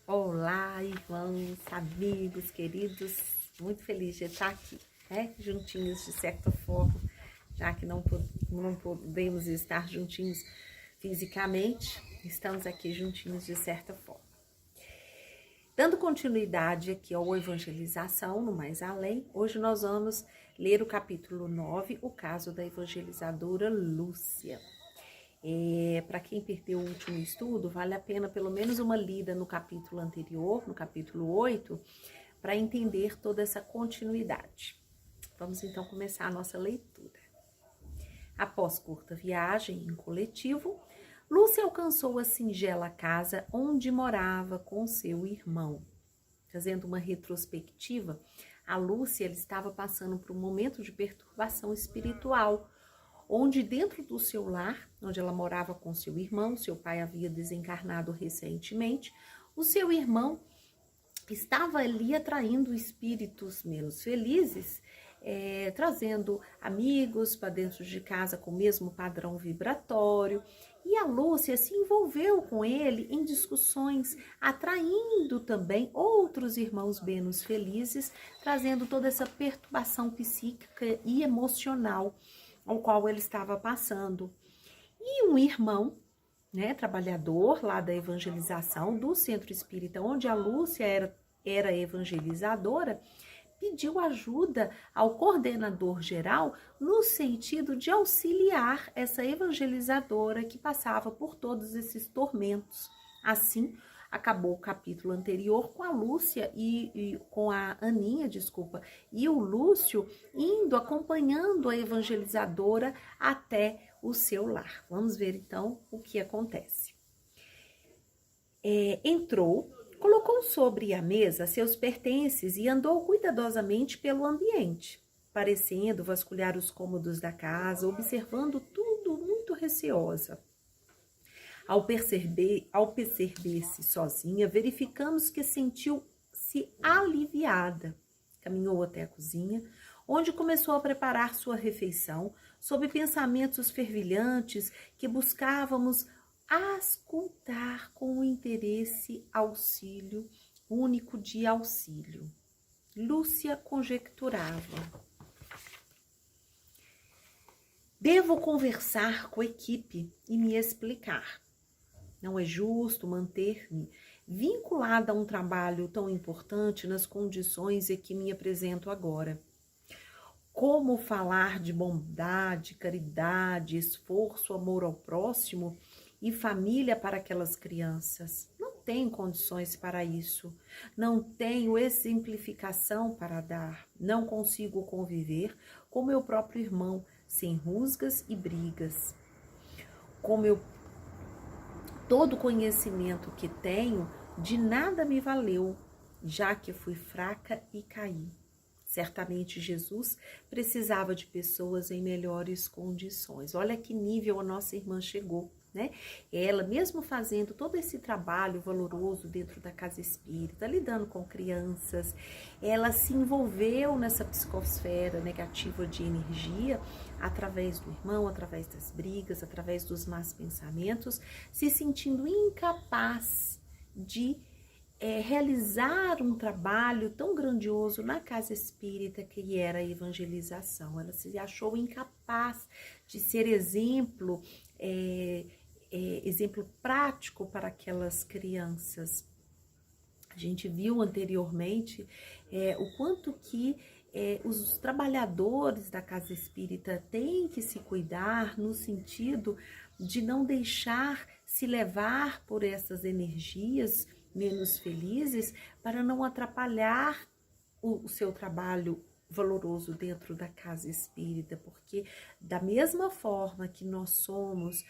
Olá, irmãos, amigos, queridos, muito feliz de estar aqui, né? Juntinhos de certa forma, já que não podemos estar juntinhos fisicamente, estamos aqui juntinhos de certa forma. Dando continuidade aqui ao Evangelização, no Mais Além, hoje nós vamos ler o capítulo 9, o caso da evangelizadora Lúcia. Para quem perdeu o último estudo, vale a pena pelo menos uma lida no capítulo anterior, no capítulo 8, para entender toda essa continuidade. Vamos então começar a nossa leitura. Após curta viagem em coletivo, Lúcia alcançou a singela casa onde morava com seu irmão. Fazendo uma retrospectiva, a Lúcia ela estava passando por um momento de perturbação espiritual, onde dentro do seu lar, onde ela morava com seu irmão, seu pai havia desencarnado recentemente, o seu irmão estava ali atraindo espíritos menos felizes, trazendo amigos para dentro de casa com o mesmo padrão vibratório, e a Lúcia se envolveu com ele em discussões, atraindo também outros irmãos menos felizes, trazendo toda essa perturbação psíquica e emocional ao qual ele estava passando. E um irmão, trabalhador lá da evangelização do Centro Espírita, onde a Lúcia era evangelizadora, pediu ajuda ao coordenador geral no sentido de auxiliar essa evangelizadora que passava por todos esses tormentos. Assim, acabou o capítulo anterior com a Lúcia com a Aninha, e o Lúcio acompanhando a evangelizadora até o seu lar. Vamos ver então o que acontece. Entrou, colocou sobre a mesa seus pertences e andou cuidadosamente pelo ambiente, parecendo vasculhar os cômodos da casa, observando tudo muito receosa. Ao perceber-se sozinha, verificamos que sentiu-se aliviada. Caminhou até a cozinha, onde começou a preparar sua refeição, sob pensamentos fervilhantes que buscávamos auscultar com o interesse único de auxílio. Lúcia conjecturava. Devo conversar com a equipe e me explicar. Não é justo manter-me vinculada a um trabalho tão importante nas condições em que me apresento agora. Como falar de bondade, caridade, esforço, amor ao próximo e família para aquelas crianças? Não tenho condições para isso. Não tenho exemplificação para dar. Não consigo conviver com meu próprio irmão, sem rusgas e brigas. Todo conhecimento que tenho de nada me valeu, já que fui fraca e caí. Certamente Jesus precisava de pessoas em melhores condições. Olha que nível a nossa irmã chegou, né? Ela, mesmo fazendo todo esse trabalho valoroso dentro da casa espírita, lidando com crianças, ela se envolveu nessa psicosfera negativa de energia através do irmão, através das brigas, através dos más pensamentos, se sentindo incapaz de realizar um trabalho tão grandioso na casa espírita que era a evangelização. Ela se achou incapaz de ser exemplo prático para aquelas crianças. A gente viu anteriormente o quanto que os trabalhadores da casa espírita têm que se cuidar no sentido de não deixar se levar por essas energias menos felizes, para não atrapalhar o seu trabalho valoroso dentro da casa espírita, porque da mesma forma que nós somos,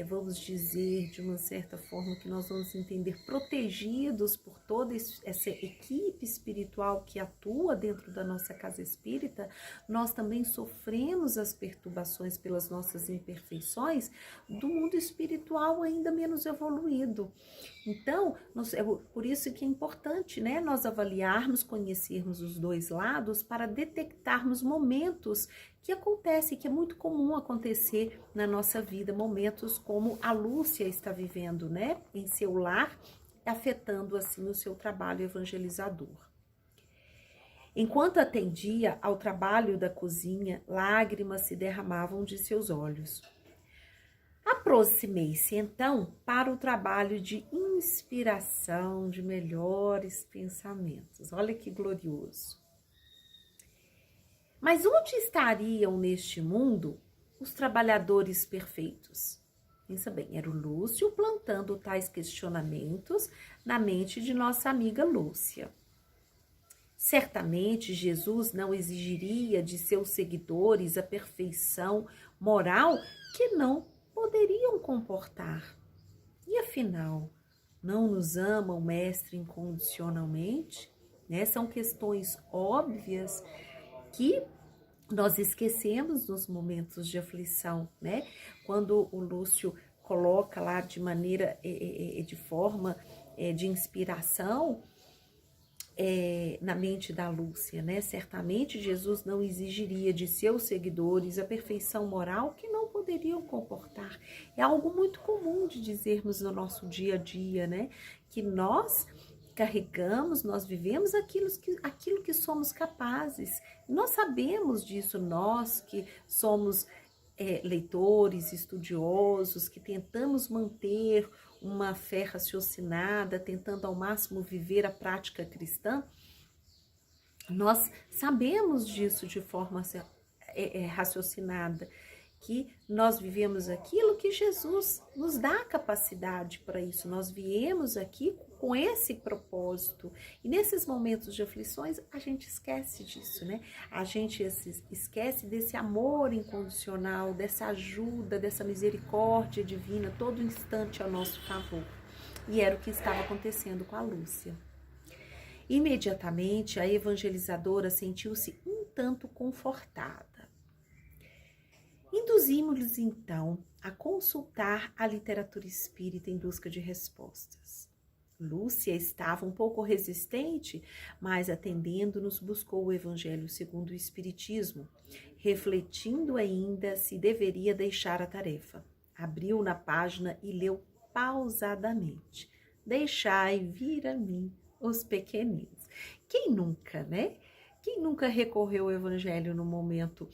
vamos dizer, de uma certa forma que nós vamos entender, protegidos por toda essa equipe espiritual que atua dentro da nossa casa espírita, nós também sofremos as perturbações pelas nossas imperfeições do mundo espiritual ainda menos evoluído. Então, por isso que é importante, né, nós avaliarmos, conhecermos os dois lados para detectarmos momentos que acontece, que é muito comum acontecer na nossa vida, momentos como a Lúcia está vivendo, né, em seu lar, afetando assim o seu trabalho evangelizador. Enquanto atendia ao trabalho da cozinha, lágrimas se derramavam de seus olhos. Aproximei-se então para o trabalho de inspiração de melhores pensamentos. Olha que glorioso. Mas onde estariam neste mundo os trabalhadores perfeitos? Pensa bem, era o Lúcio plantando tais questionamentos na mente de nossa amiga Lúcia. Certamente Jesus não exigiria de seus seguidores a perfeição moral que não poderiam comportar. E afinal, não nos ama o Mestre incondicionalmente? Né? São questões óbvias que nós esquecemos nos momentos de aflição, né? Quando o Lúcio coloca lá de maneira, de forma de inspiração na mente da Lúcia, né? Certamente Jesus não exigiria de seus seguidores a perfeição moral que não poderiam comportar. É algo muito comum de dizermos no nosso dia a dia, né? Que nós carregamos, nós vivemos aquilo que somos capazes. Nós sabemos disso, nós que somos leitores, estudiosos, que tentamos manter uma fé raciocinada, tentando ao máximo viver a prática cristã, nós sabemos disso de forma raciocinada, que nós vivemos aquilo que Jesus nos dá a capacidade para isso. Nós viemos aqui com esse propósito. E nesses momentos de aflições, a gente esquece disso, né? A gente esquece desse amor incondicional, dessa ajuda, dessa misericórdia divina, todo instante a nosso favor. E era o que estava acontecendo com a Lúcia. Imediatamente, a evangelizadora sentiu-se um tanto confortada. Induzimos-lhes, então, a consultar a literatura espírita em busca de respostas. Lúcia estava um pouco resistente, mas atendendo-nos buscou o Evangelho segundo o Espiritismo, refletindo ainda se deveria deixar a tarefa. Abriu na página e leu pausadamente. Deixai vir a mim os pequeninos. Quem nunca, né? Quem nunca recorreu ao Evangelho no momento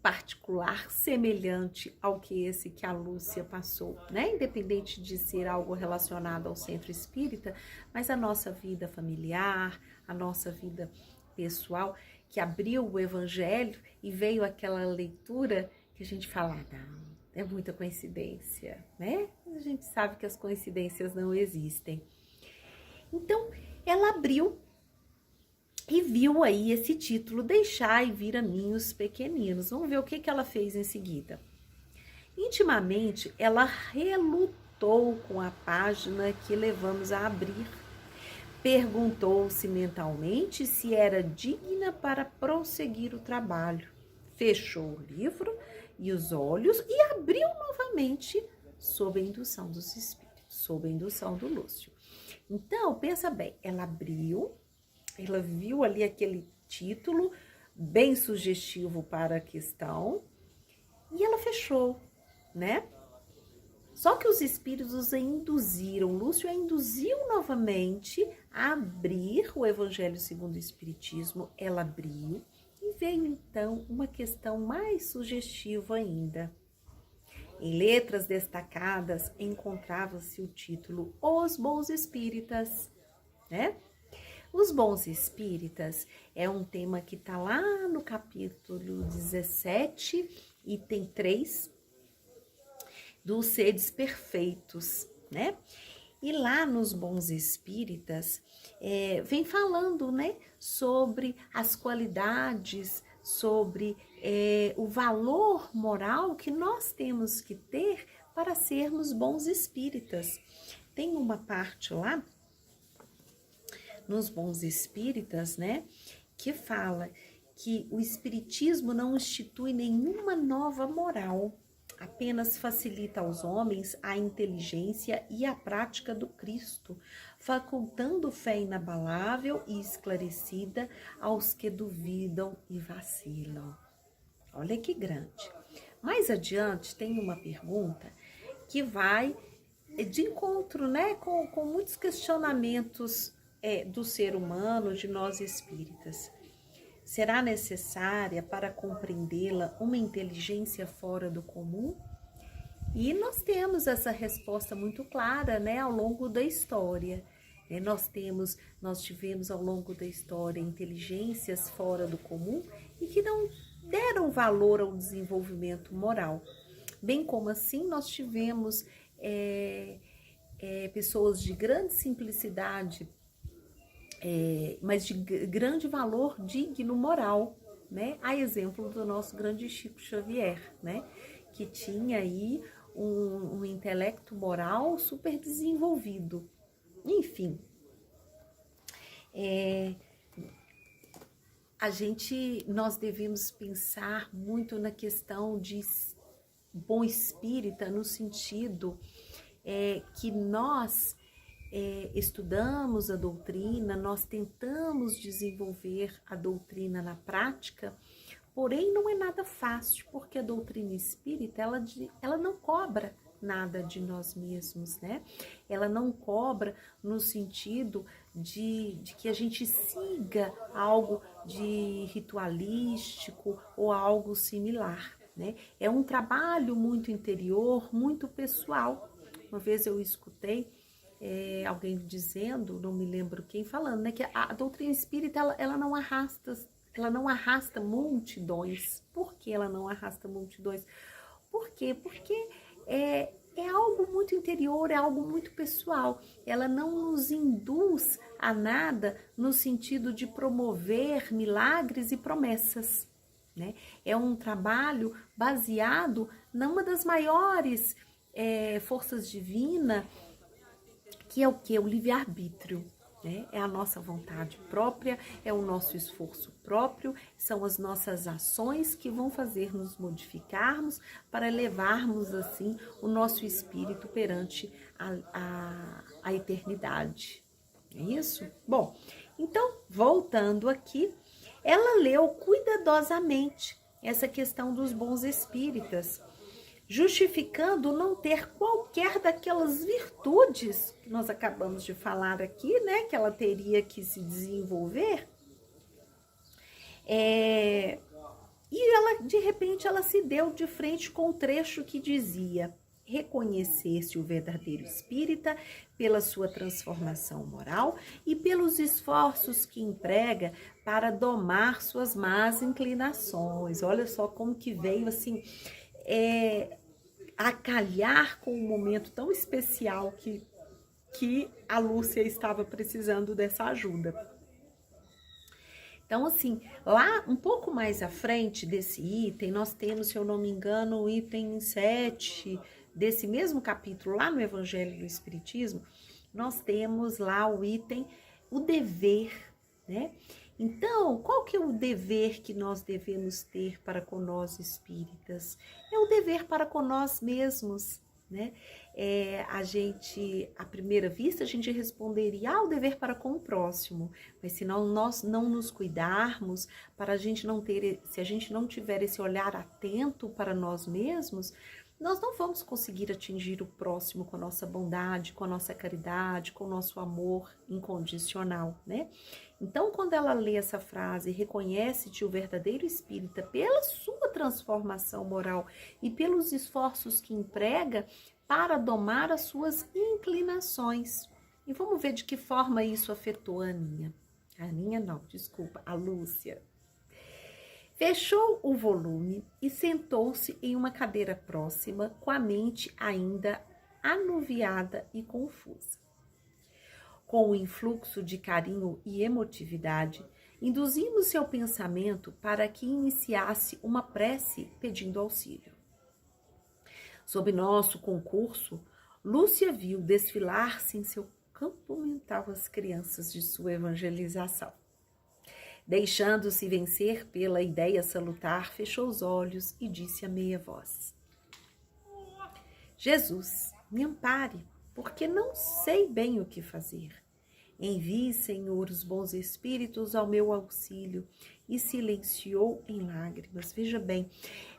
particular, semelhante ao que esse que a Lúcia passou, né? Independente de ser algo relacionado ao centro espírita, mas a nossa vida familiar, a nossa vida pessoal, que abriu o Evangelho e veio aquela leitura que a gente fala, não, é muita coincidência, né? A gente sabe que as coincidências não existem. Então, ela abriu e viu aí esse título, Deixai vir a mim os pequeninos. Vamos ver o que ela fez em seguida. Intimamente, ela relutou com a página que levamos a abrir. Perguntou-se mentalmente se era digna para prosseguir o trabalho. Fechou o livro e os olhos e abriu novamente sob a indução dos espíritos, sob a indução do Lúcio. Então, pensa bem, ela abriu, ela viu ali aquele título bem sugestivo para a questão e ela fechou, né? Só que os espíritos a induziram, Lúcio a induziu novamente a abrir o Evangelho segundo o Espiritismo. Ela abriu e veio então uma questão mais sugestiva ainda. Em letras destacadas encontrava-se o título Os Bons Espíritas, né? Os bons espíritas é um tema que está lá no capítulo 17, item 3, dos seres perfeitos, né? E lá nos bons espíritas, vem falando, né, sobre as qualidades, sobre o valor moral que nós temos que ter para sermos bons espíritas. Tem uma parte lá, nos bons espíritas, né, que fala que o espiritismo não institui nenhuma nova moral, apenas facilita aos homens a inteligência e a prática do Cristo, facultando fé inabalável e esclarecida aos que duvidam e vacilam. Olha que grande. Mais adiante tem uma pergunta que vai de encontro, né, com muitos questionamentos do ser humano, de nós espíritas. Será necessária para compreendê-la uma inteligência fora do comum? E nós temos essa resposta muito clara, né, ao longo da história. Nós tivemos ao longo da história inteligências fora do comum e que não deram valor ao desenvolvimento moral. Bem como assim nós tivemos pessoas de grande simplicidade, mas de grande valor digno moral, né? A exemplo do nosso grande Chico Xavier, né? Que tinha aí um intelecto moral super desenvolvido. Enfim, nós devemos pensar muito na questão de bom espírita, no sentido que nós estudamos a doutrina, nós tentamos desenvolver a doutrina na prática, porém não é nada fácil, porque a doutrina espírita, ela não cobra nada de nós mesmos, né? Ela não cobra no sentido de que a gente siga algo de ritualístico ou algo similar, né? É um trabalho muito interior, muito pessoal. Uma vez eu escutei alguém dizendo, não me lembro quem, falando, né, que a doutrina espírita ela não arrasta multidões. Por que ela não arrasta multidões? Por quê? Porque é algo muito interior, é algo muito pessoal. Ela não nos induz a nada no sentido de promover milagres e promessas, né? É um trabalho baseado numa das maiores forças divinas, que é o que? O livre-arbítrio, né? É a nossa vontade própria, é o nosso esforço próprio, são as nossas ações que vão fazer nos modificarmos para levarmos, assim, o nosso espírito perante a eternidade. É isso? Bom, então, voltando aqui, ela leu cuidadosamente essa questão dos bons espíritas, justificando não ter qualquer daquelas virtudes que nós acabamos de falar aqui, né, que ela teria que se desenvolver. E ela, de repente, ela se deu de frente com um trecho que dizia: reconhecer-se o verdadeiro espírita pela sua transformação moral e pelos esforços que emprega para domar suas más inclinações. Olha só como que veio assim a calhar com um momento tão especial que a Lúcia estava precisando dessa ajuda. Então, assim, lá um pouco mais à frente desse item, nós temos, se eu não me engano, o item 7 desse mesmo capítulo, lá no Evangelho do Espiritismo, nós temos lá o item, o dever, né? Então, qual que é o dever que nós devemos ter para com nós espíritas? É o dever para com nós mesmos, né? À primeira vista, a gente responderia o dever para com o próximo, mas se nós não nos cuidarmos, se a gente não tiver esse olhar atento para nós mesmos, nós não vamos conseguir atingir o próximo com a nossa bondade, com a nossa caridade, com o nosso amor incondicional, né? Então, quando ela lê essa frase, reconhece-te o verdadeiro espírita pela sua transformação moral e pelos esforços que emprega para domar as suas inclinações. E vamos ver de que forma isso afetou a Aninha. A Aninha não, desculpa, a Lúcia. Fechou o volume e sentou-se em uma cadeira próxima, com a mente ainda anuviada e confusa. Com o influxo de carinho e emotividade, induzimos seu pensamento para que iniciasse uma prece pedindo auxílio. Sob nosso concurso, Lúcia viu desfilar-se em seu campo mental as crianças de sua evangelização. Deixando-se vencer pela ideia salutar, fechou os olhos e disse a meia voz: Jesus, me ampare, porque não sei bem o que fazer. Envie, Senhor, os bons espíritos ao meu auxílio. E silenciou em lágrimas. Veja bem,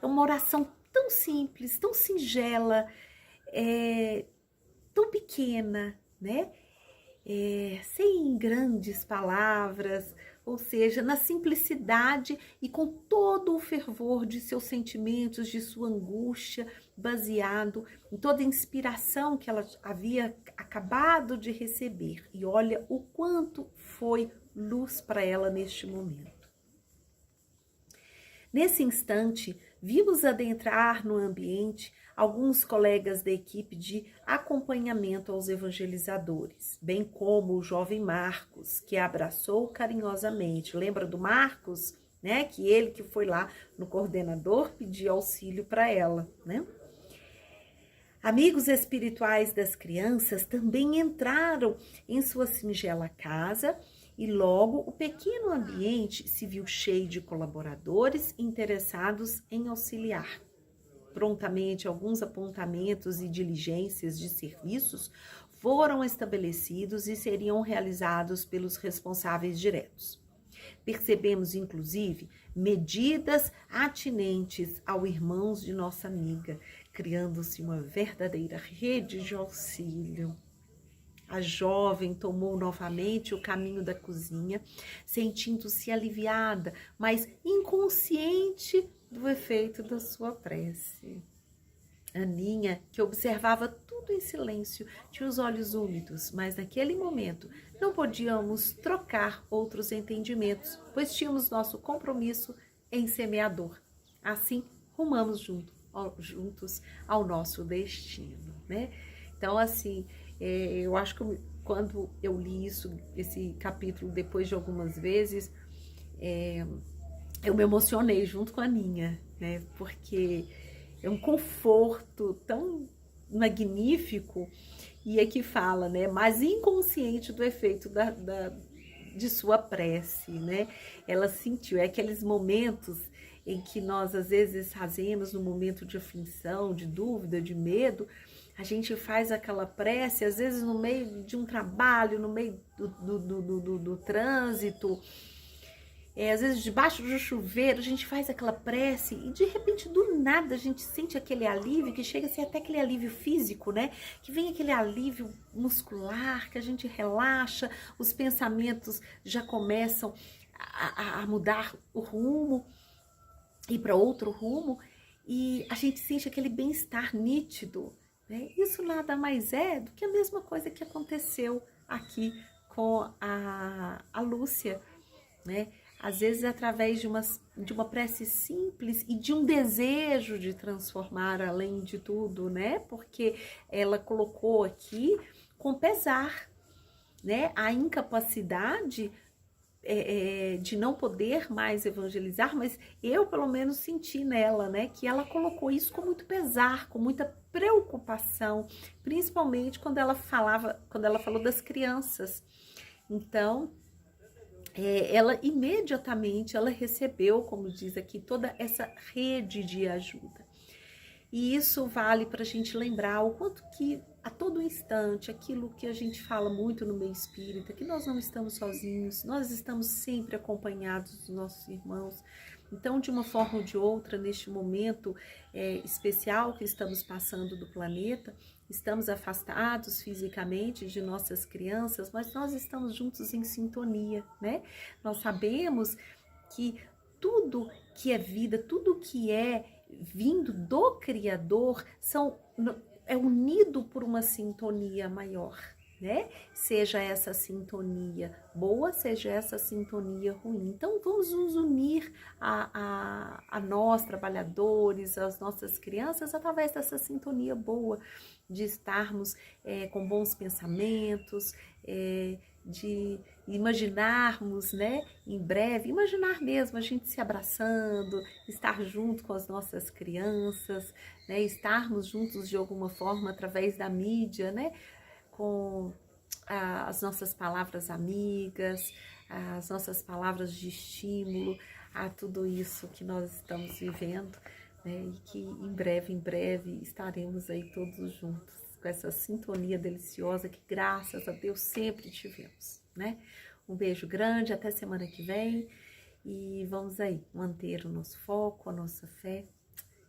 é uma oração tão simples, tão singela, tão pequena, né? Sem grandes palavras, ou seja, na simplicidade e com todo o fervor de seus sentimentos, de sua angústia, baseado em toda a inspiração que ela havia acabado de receber. E olha o quanto foi luz para ela neste momento. Nesse instante, vimos adentrar no ambiente alguns colegas da equipe de acompanhamento aos evangelizadores, bem como o jovem Marcos, que a abraçou carinhosamente. Lembra do Marcos, né? Que ele que foi lá no coordenador pedir auxílio para ela, né? Amigos espirituais das crianças também entraram em sua singela casa e logo o pequeno ambiente se viu cheio de colaboradores interessados em auxiliar. Prontamente, alguns apontamentos e diligências de serviços foram estabelecidos e seriam realizados pelos responsáveis diretos. Percebemos, inclusive, medidas atinentes ao irmãos de nossa amiga, criando-se uma verdadeira rede de auxílio. A jovem tomou novamente o caminho da cozinha, sentindo-se aliviada, mas inconsciente do efeito da sua prece. Aninha, que observava tudo em silêncio, tinha os olhos úmidos, mas naquele momento não podíamos trocar outros entendimentos, pois tínhamos nosso compromisso em semeador. Assim, rumamos juntos ao nosso destino, né? Então, assim, eu acho que quando eu li esse capítulo depois de algumas vezes, eu me emocionei junto com a Aninha, né? Porque é um conforto tão magnífico, e aqui fala, né? Mas inconsciente do efeito de sua prece, né? Ela sentiu, aqueles momentos em que nós às vezes fazemos no momento de aflição, de dúvida, de medo, a gente faz aquela prece, às vezes no meio de um trabalho, no meio do trânsito, às vezes debaixo do chuveiro, a gente faz aquela prece e de repente do nada a gente sente aquele alívio, que chega a ser até aquele alívio físico, né? Que vem aquele alívio muscular, que a gente relaxa, os pensamentos já começam a mudar o rumo, ir para outro rumo, e a gente sente aquele bem-estar nítido, né? Isso nada mais é do que a mesma coisa que aconteceu aqui com a Lúcia, né? Às vezes através de uma prece simples e de um desejo de transformar além de tudo, né? Porque ela colocou aqui com pesar, né? A incapacidade de não poder mais evangelizar, mas eu pelo menos senti nela, né? Que ela colocou isso com muito pesar, com muita preocupação, principalmente quando ela falou das crianças. Então, ela imediatamente recebeu, como diz aqui, toda essa rede de ajuda. E isso vale para a gente lembrar o quanto que a todo instante, aquilo que a gente fala muito no meio espírita, que nós não estamos sozinhos, nós estamos sempre acompanhados dos nossos irmãos. Então, de uma forma ou de outra, neste momento especial que estamos passando do planeta, estamos afastados fisicamente de nossas crianças, mas nós estamos juntos em sintonia, né? Nós sabemos que tudo que é vida, tudo que é vindo do Criador é unido por uma sintonia maior, né? Seja essa sintonia boa, seja essa sintonia ruim. Então, vamos nos unir a nós, trabalhadores, às nossas crianças, através dessa sintonia boa, de estarmos com bons pensamentos, de imaginarmos, né, em breve, imaginar mesmo a gente se abraçando, estar junto com as nossas crianças, né, estarmos juntos de alguma forma através da mídia, né, com as nossas palavras amigas, as nossas palavras de estímulo a tudo isso que nós estamos vivendo, né, e que em breve estaremos aí todos juntos, com essa sintonia deliciosa que, graças a Deus, sempre tivemos, né? Um beijo grande, até semana que vem, e vamos aí manter o nosso foco, a nossa fé,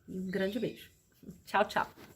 e um grande beijo. Tchau, tchau!